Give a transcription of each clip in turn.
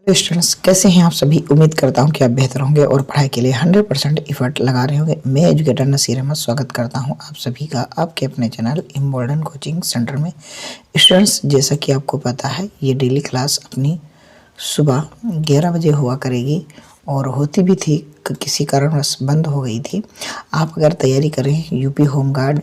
Hello students, कैसे हैं आप सभी। उम्मीद करता हूं कि आप बेहतर होंगे और पढ़ाई के लिए 100% एफर्ट लगा रहे होंगे। मैं एजुकेटर नसीर अहमद स्वागत करता हूं आप सभी का आपके अपने चैनल इम्बॉर्डन कोचिंग सेंटर में। स्टूडेंट्स, जैसा कि आपको पता है, ये डेली क्लास अपनी सुबह 11 बजे हुआ करेगी और होती भी थी, किसी कारणवश बंद हो गई थी। आप अगर तैयारी करें यूपी होमगार्ड,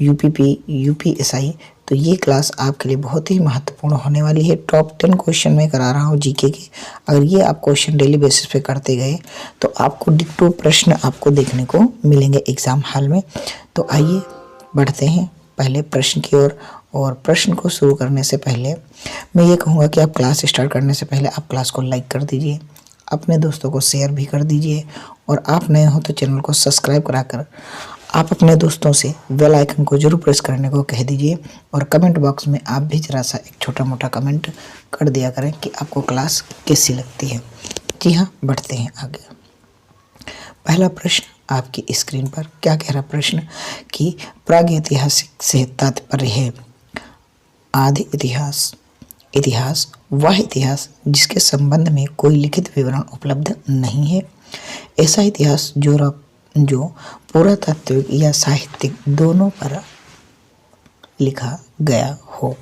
यूपीपी, यूपीएसआई, तो ये क्लास आपके लिए बहुत ही महत्वपूर्ण होने वाली है। टॉप 10 क्वेश्चन मैं करा रहा हूँ जीके के। अगर ये आप क्वेश्चन डेली बेसिस पे करते गए तो आपको डिट्टो प्रश्न आपको देखने को मिलेंगे एग्ज़ाम हॉल में। तो आइए बढ़ते हैं पहले प्रश्न की ओर। और प्रश्न को शुरू करने से पहले मैं ये कहूँगा कि आप क्लास स्टार्ट करने से पहले आप क्लास को लाइक कर दीजिए, अपने दोस्तों को शेयर भी कर दीजिए, और आप नए हो तो चैनल को सब्सक्राइब कराकर आप अपने दोस्तों से बेल आइकन को जरूर प्रेस करने को कह दीजिए। और कमेंट बॉक्स में आप भी जरा सा एक छोटा मोटा कमेंट कर दिया करें कि आपको क्लास कैसी लगती है। जी हाँ, बढ़ते हैं आगे। पहला प्रश्न आपकी स्क्रीन पर क्या कह रहा प्रश्न कि प्रागैतिहासिक से तात्पर्य है आदि इतिहास। इतिहास वह इतिहास जिसके संबंध में कोई लिखित विवरण उपलब्ध नहीं है। ऐसा इतिहास जो पुरातात्विक या साहित्यिक दोनों पर लिखा गया हो।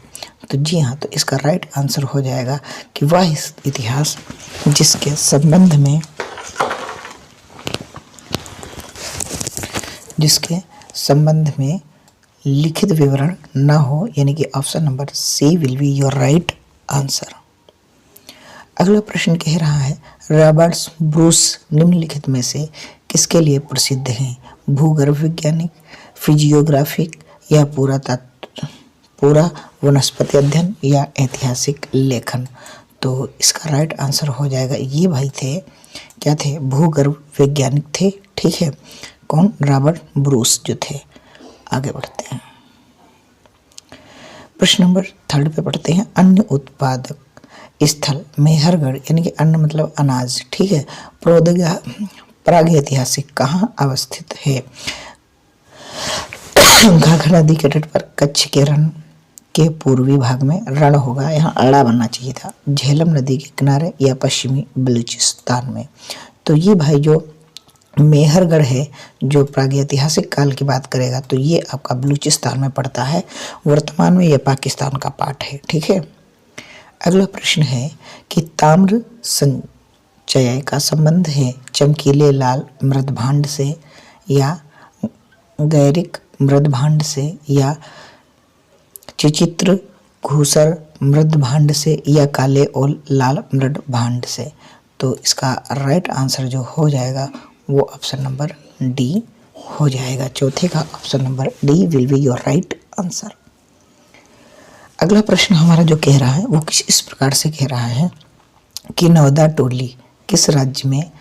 तो जी हाँ, तो इसका राइट आंसर हो जाएगा कि वह इतिहास जिसके संबंध में लिखित विवरण ना हो, यानी कि option number C will be your right answer. अगला प्रश्न कह रहा है रॉबर्ट ब्रूस निम्नलिखित में से किसके लिए प्रसिद्ध हैं? भूगर्भ वैज्ञानिक, फिजियोग्राफिक, या पूरा वनस्पति अध्ययन, या ऐतिहासिक लेखन। तो इसका राइट आंसर हो जाएगा, ये भाई थे, क्या थे? भूगर्भ वैज्ञानिक थे। ठीक है, कौन? रॉबर्ट ब्रूस जो थे। आगे बढ़ते हैं, प्रश्न नंबर 3 पे पढ़ते हैं। अन्न उत्पादक स्थल मेहरगढ़, यानी कि अन्न मतलब अनाज, ठीक है, प्रागैतिहासिक कहाँ अवस्थित है? घाघरा नदी के तट पर, कच्छ के रण के पूर्वी भाग में, रण होगा यहाँ अड़ा बनना चाहिए था, झेलम नदी के किनारे, या पश्चिमी बलूचिस्तान में। तो ये भाई जो मेहरगढ़ है, जो प्रागैतिहासिक काल की बात करेगा, तो ये आपका बलूचिस्तान में पड़ता है। वर्तमान में यह पाकिस्तान का पार्ट है। ठीक है, अगला प्रश्न है कि ताम्र संचय का संबंध है चमकीले लाल मृदभांड से, या गैरिक मृदभांड से, या चिचित्र घूसर मृदभांड से, या काले और लाल मृदभांड से। तो इसका राइट आंसर जो हो जाएगा वो ऑप्शन नंबर डी हो जाएगा। चौथे का option number D will be your right answer. अगला प्रश्न हमारा जो कह रहा है वो कुछ इस प्रकार से कह रहा है कि नवदा टोली किस राज्य में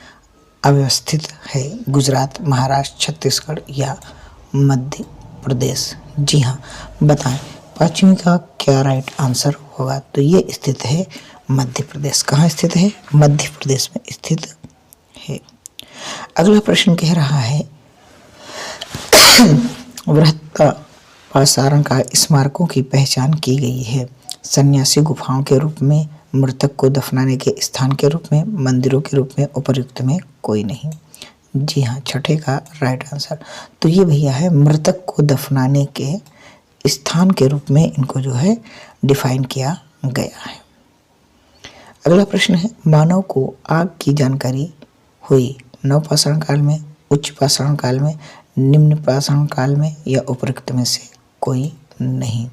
अवस्थित है? गुजरात, महाराष्ट्र, छत्तीसगढ़, या मध्य प्रदेश। जी हाँ, बताएं पांचवी का क्या राइट आंसर होगा? तो ये स्थित है मध्य प्रदेश। कहाँ स्थित है? मध्य प्रदेश में स्थित है। अगला प्रश्न कह रहा है पाषाण का स्मारकों की पहचान की गई है। सन्यासी गुफाओं के रूप में, मृतक को दफनाने के स्थान के रूप में, मंदिरों के रूप में, उपर्युक्त में कोई नहीं। जी हाँ, छठे का राइट आंसर। तो ये भैया है मृतक को दफनाने के स्थान के रूप में इनको जो है डिफाइन किया गया है। अगला प्रश्न है मानव को आग की जानकारी हुई नवपाषाण काल में, उच्च पाषाण काल में, निम्न पाषाण काल में, या उपरोक्त में से कोई नहीं।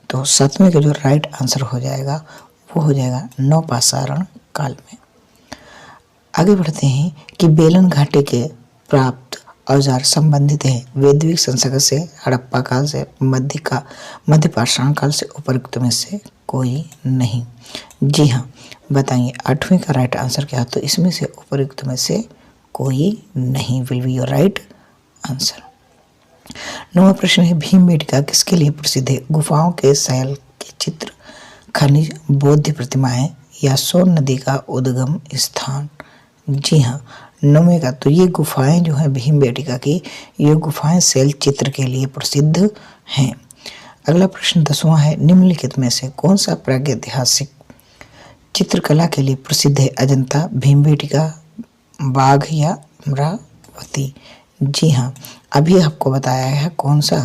तो 7वें का जो राइट आंसर हो जाएगा वो हो जाएगा नवपाषाण काल में। आगे बढ़ते हैं कि बेलन घाटी के प्राप्त औजार संबंधित हैं वैदिक संस्कृत से, हड़प्पा काल से, मध्य पाषाण काल से, उपरोक्त में से कोई नहीं। जी हाँ, बताइए 8वें का राइट आंसर क्या है? तो इसमें से उपरोक्त में से कोई नहीं will be your right answer. 9वां प्रश्न है भीमबेटका किसके लिए प्रसिद्ध है? गुफाओं के शैल के चित्र, खनिज, बौद्ध प्रतिमाएं, या सोन नदी का उद्गम स्थान। जी हाँ, 9वें का तो ये गुफाएं जो है भीमबेटका की, ये गुफाएं शैल चित्र के लिए प्रसिद्ध हैं। अगला प्रश्न 10वां है निम्नलिखित में से कौन सा प्रागैतिहासिक चित्रकला के लिए प्रसिद्ध है अजंता, भीमबेटका, बाघ या अमरावती। जी हाँ, अभी आपको बताया है कौन सा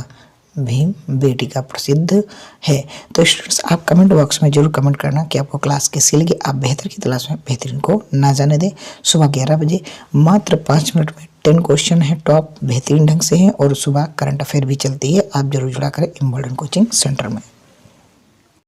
भीमबेटका प्रसिद्ध है। तो स्टूडेंट्स आप कमेंट बॉक्स में जरूर कमेंट करना कि आपको क्लास कैसी लगी। आप बेहतर की तलाश में बेहतरीन को ना जाने दें। सुबह 11 बजे मात्र 5 मिनट में 10 क्वेश्चन है, टॉप बेहतरीन ढंग से हैं और सुबह करंट अफेयर भी चलती है। आप जरूर जुड़ा करें इम्बोल्डन कोचिंग सेंटर में।